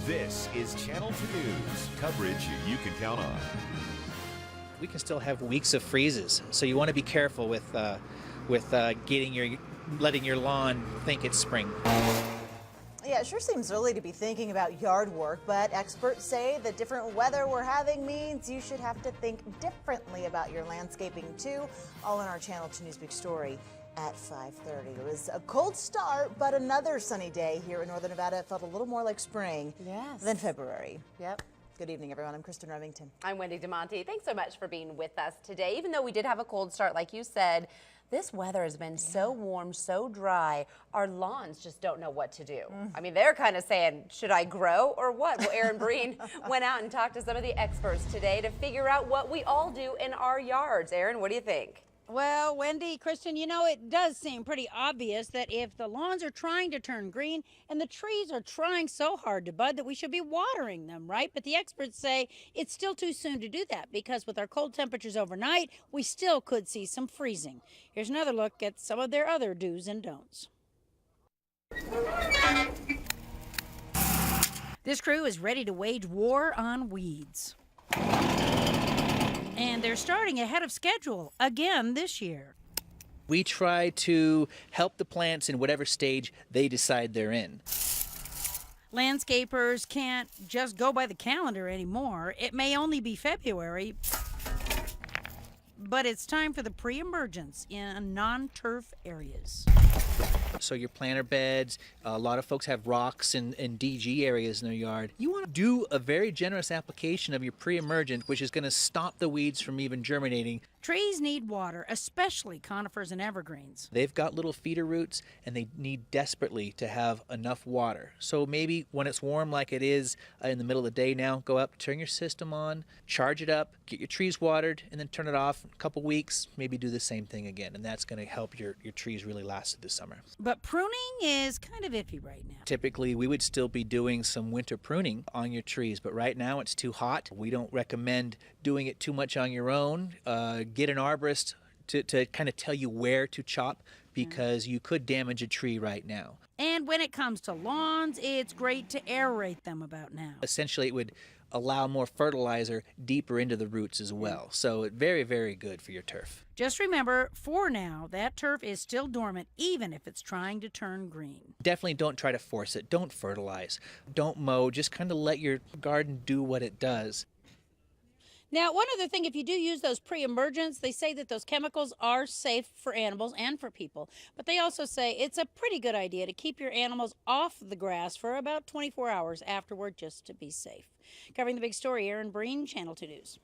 This is Channel 2 News, coverage you can count on. We can still have weeks of freezes, so you want to be careful with letting your lawn think it's spring. Yeah, it sure seems early to be thinking about yard work, but experts say the different weather we're having means you should have to think differently about your landscaping too. All in our Channel 2 News Big Story at 5:30. It was a cold start, but another sunny day here in northern Nevada. It felt a little more like spring than February. Yep. Good evening, everyone. I'm Kristen Remington. I'm Wendy DeMonte. Thanks so much for being with us today. Even though we did have a cold start, like you said, this weather has been so warm, so dry, our lawns just don't know what to do. I mean, they're kind of saying, should I grow or what? Well, Erin Breen went out and talked to some of the experts today to figure out what we all do in our yards. Erin, what do you think? Well, Wendy, Kristen, you know, it does seem pretty obvious that if the lawns are trying to turn green and the trees are trying so hard to bud that we should be watering them, right? But the experts say it's still too soon to do that because with our cold temperatures overnight, we still could see some freezing. Here's another look at some of their other do's and don'ts. This crew is ready to wage war on weeds. And they're starting ahead of schedule again this year. We try to help the plants in whatever stage they decide they're in. Landscapers can't just go by the calendar anymore. It may only be February, but it's time for the pre-emergence in non-turf areas. So your planter beds, a lot of folks have rocks and DG areas in their yard. You want to do a very generous application of your pre-emergent, which is going to stop the weeds from even germinating. Trees need water, especially conifers and evergreens. They've got little feeder roots and they need desperately to have enough water. So maybe when it's warm like it is in the middle of the day now, go up, turn your system on, charge it up, get your trees watered, and then turn it off in a couple weeks, maybe do the same thing again. And that's going to help your trees really last through the summer. But pruning is kind of iffy right now. Typically, we would still be doing some winter pruning on your trees, but right now it's too hot. We don't recommend doing it too much on your own. Get an arborist to kind of tell you where to chop because you could damage a tree right now. And when it comes to lawns, it's great to aerate them about now. Essentially, it would allow more fertilizer deeper into the roots as well. So very, very good for your turf. Just remember, for now, that turf is still dormant, even if it's trying to turn green. Definitely don't try to force it. Don't fertilize. Don't mow. Just kind of let your garden do what it does. Now, one other thing, if you do use those pre-emergents, they say that those chemicals are safe for animals and for people. But they also say it's a pretty good idea to keep your animals off the grass for about 24 hours afterward just to be safe. Covering the big story, Erin Breen, Channel 2 News.